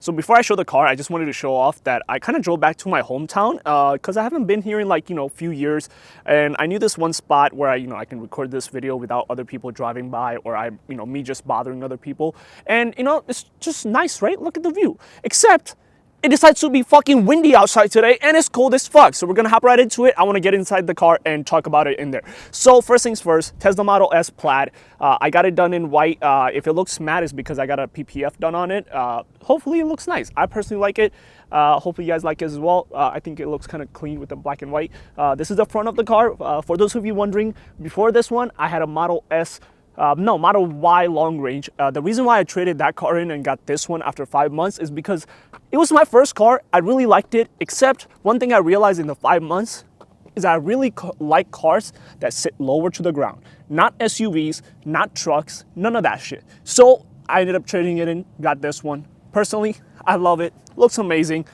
So before I show the car, I just wanted to show off that I kind of drove back to my hometown because I haven't been here in like, a few years. And I knew this one spot where I can record this video without other people driving by or me just bothering other people. And, it's just nice, right? Look at the view. Except it decides to be fucking windy outside today and it's cold as fuck. So we're gonna hop right into it. I wanna get inside the car and talk about it in there. So first things first, Tesla Model S Plaid. I got it done in white. If it looks matte, it's because I got a PPF done on it. Hopefully it looks nice. I personally like it. Hopefully you guys like it as well. I think it looks kind of clean with the black and white. This is the front of the car. For those of you wondering, before this one, I had a Model Y long range. The reason why I traded that car in and got this one after 5 months is because it was my first car. I really liked it, except one thing I realized in the 5 months is I really like cars that sit lower to the ground. Not SUVs, not trucks, none of that shit. So I ended up trading it in, got this one. Personally, I love it. Looks amazing,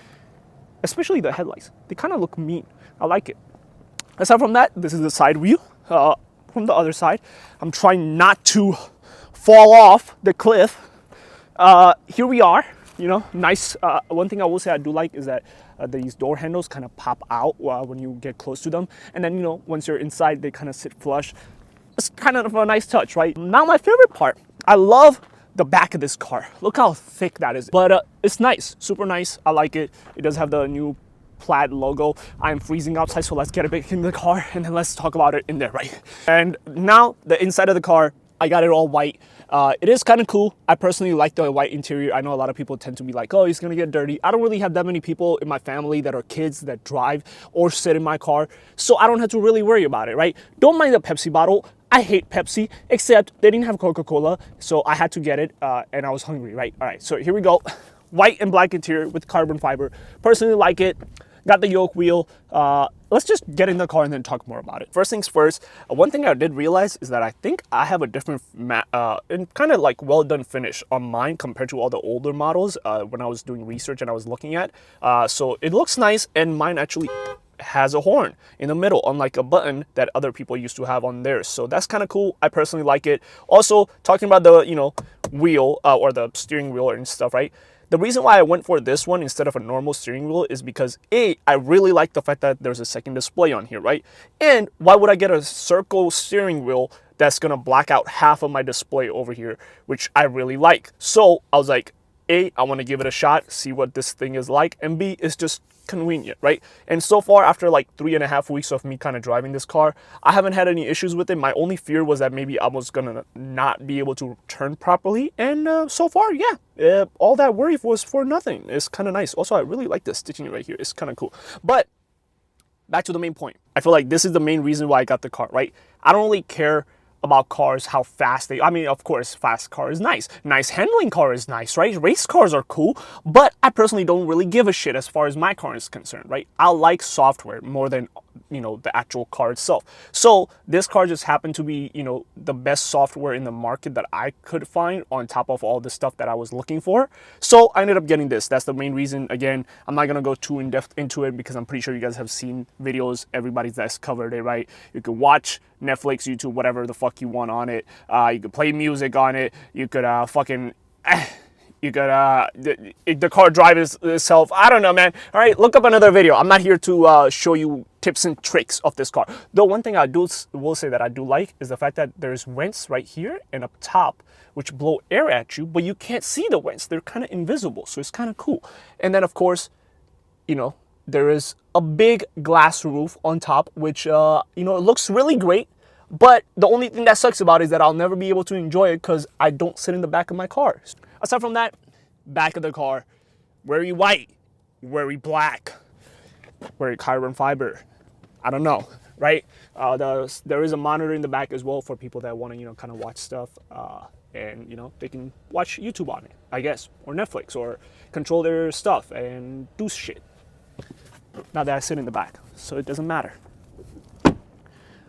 especially the headlights. They kind of look mean. I like it. Aside from that, this is the side view. From the other side, I'm trying not to fall off the cliff. Here we are, nice. One thing I will say I do like is that these door handles kind of pop out when you get close to them. And then, once you're inside, they kind of sit flush. It's kind of a nice touch, right? Now my favorite part, I love the back of this car. Look how thick that is. But it's nice, super nice. I like it. It does have the new Plaid logo. I'm freezing outside, so let's get it back in the car and then let's talk about it in there, right? And now the inside of the car, I got it all white. It is kind of cool. I personally like the white interior. I know a lot of people tend to be like, oh, it's gonna get dirty. I don't really have that many people in my family that are kids that drive or sit in my car, so I don't have to really worry about it, right? Don't mind the Pepsi bottle. I hate Pepsi, except they didn't have Coca-Cola, so I had to get it, and I was hungry, right? All right, so here we go. White and black interior with carbon fiber. Personally like it. Got the yoke wheel. Let's just get in the car and then talk more about it. First things first, one thing I did realize is that I think I have a different and kind of like well done finish on mine compared to all the older models when I was doing research and I was looking at. So it looks nice, and mine actually has a horn in the middle, unlike a button that other people used to have on theirs. So that's kind of cool. I personally like it. Also, talking about the wheel or the steering wheel and stuff, right? The reason why I went for this one instead of a normal steering wheel is because I really like the fact that there's a second display on here, right? And why would I get a circle steering wheel that's gonna black out half of my display over here, which I really like? So I was like, I want to give it a shot, see what this thing is like, and B, it's just convenient, right? And so far, after like 3.5 weeks of me kind of driving this car, I haven't had any issues with it. My only fear was that maybe I was gonna not be able to turn properly, and so far, yeah, all that worry was for nothing. It's kind of nice. Also, I really like the stitching right here. It's kind of cool. But back to the main point. I feel like this is the main reason why I got the car, right? I don't really care about cars, how fast I mean, of course, fast car is nice. Nice handling car is nice, right? Race cars are cool, but I personally don't really give a shit as far as my car is concerned, right? I like software more than, the actual car itself. So this car just happened to be, the best software in the market that I could find on top of all the stuff that I was looking for. So I ended up getting this. That's the main reason. Again, I'm not going to go too in depth into it because I'm pretty sure you guys have seen videos. Everybody's that's covered it, right? You could watch Netflix, YouTube, whatever the fuck you want on it. You could play music on it. You could you could the car drives itself. I don't know, man. All right, look up another video. I'm not here to show you tips and tricks of this car. Though one thing I will say that I do like is the fact that there's vents right here and up top which blow air at you, but you can't see the vents. They're kind of invisible, so it's kind of cool. And then of course, there is a big glass roof on top, which it looks really great. But the only thing that sucks about it is that I'll never be able to enjoy it because I don't sit in the back of my car. Aside from that, back of the car, very white, very black, very carbon fiber. I don't know, right? There is a monitor in the back as well for people that want to, kind of watch stuff, and they can watch YouTube on it, I guess, or Netflix, or control their stuff and do shit. Not that I sit in the back, so it doesn't matter.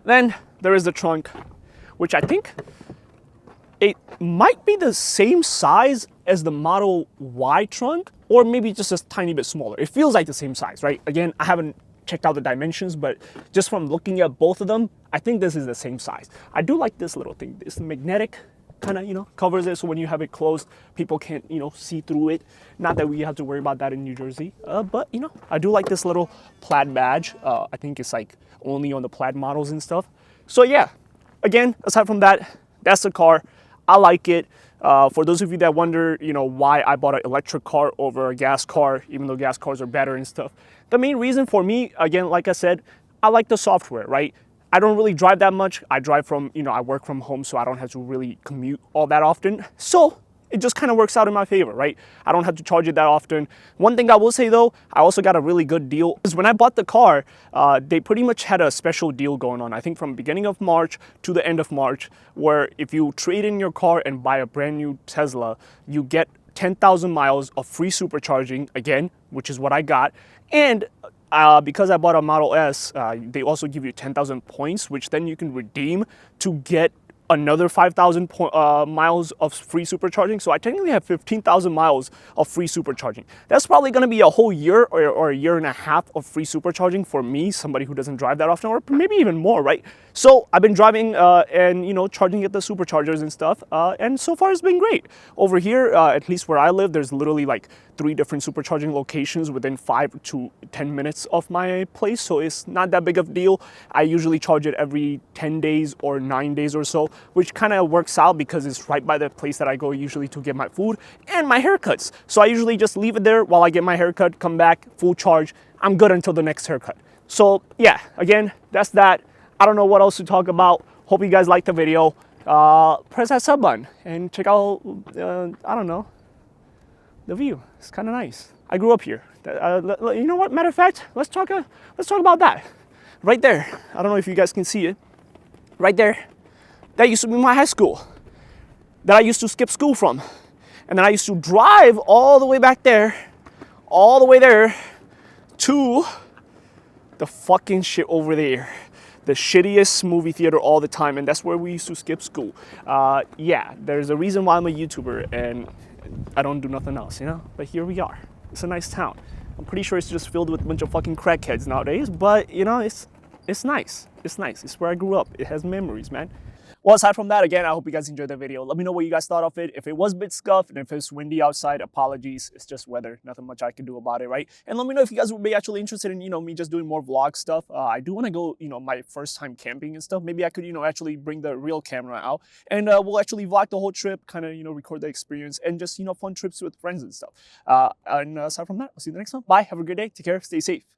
Then there is the trunk, which I think it might be the same size as the Model Y trunk, or maybe just a tiny bit smaller. It feels like the same size, right? Again, I haven't checked out the dimensions, but just from looking at both of them, I think this is the same size. I do like this little thing. It's magnetic. kind of, covers it so when you have it closed, people can't, see through it. Not that we have to worry about that in New Jersey, but, I do like this little plaid badge. I think it's like only on the plaid models and stuff. So yeah, again, aside from that, that's the car. I like it. For those of you that wonder, why I bought an electric car over a gas car, even though gas cars are better and stuff. The main reason for me, again, like I said, I like the software, right? I don't really drive that much. I drive from, I work from home, so I don't have to really commute all that often. So it just kind of works out in my favor, right? I don't have to charge it that often. One thing I will say though, I also got a really good deal is when I bought the car, they pretty much had a special deal going on. I think from beginning of March to the end of March, where if you trade in your car and buy a brand new Tesla, you get 10,000 miles of free supercharging again, which is what I got. And because I bought a Model S, they also give you 10,000 points, which then you can redeem to get another 5,000 miles of free supercharging. So I technically have 15,000 miles of free supercharging. That's probably going to be a whole year or a year and a half of free supercharging for me, somebody who doesn't drive that often, or maybe even more, right? So I've been driving and charging at the superchargers and stuff, and so far it's been great. Over here, at least where I live, there's literally like 3 different supercharging locations within 5 to 10 minutes of my place, so it's not that big of a deal. I usually charge it every 10 days or 9 days or so, which kind of works out because it's right by the place that I go usually to get my food and my haircuts. So I usually just leave it there while I get my haircut, come back, full charge. I'm good until the next haircut. So yeah, again, that's that. I don't know what else to talk about. Hope you guys liked the video. Press that sub button and check out, I don't know, the view. It's kind of nice. I grew up here. You know what? Matter of fact, let's talk about that. Right there. I don't know if you guys can see it. Right there. That used to be my high school. That I used to skip school from. And then I used to drive all the way back there, all the way there, to the fucking shit over there. The shittiest movie theater all the time, and that's where we used to skip school. Yeah, there's a reason why I'm a YouTuber, and I don't do nothing else, But here we are. It's a nice town. I'm pretty sure it's just filled with a bunch of fucking crackheads nowadays, but it's nice. It's nice. It's where I grew up. It has memories, man. Well, aside from that, again, I hope you guys enjoyed the video. Let me know what you guys thought of it. If it was a bit scuffed and if it's windy outside, apologies. It's just weather. Nothing much I can do about it, right? And let me know if you guys would be actually interested in, me just doing more vlog stuff. I do want to go, my first time camping and stuff. Maybe I could, actually bring the real camera out and we'll actually vlog the whole trip, kind of, record the experience and just, fun trips with friends and stuff. And aside from that, I'll see you in the next one. Bye. Have a good day. Take care. Stay safe.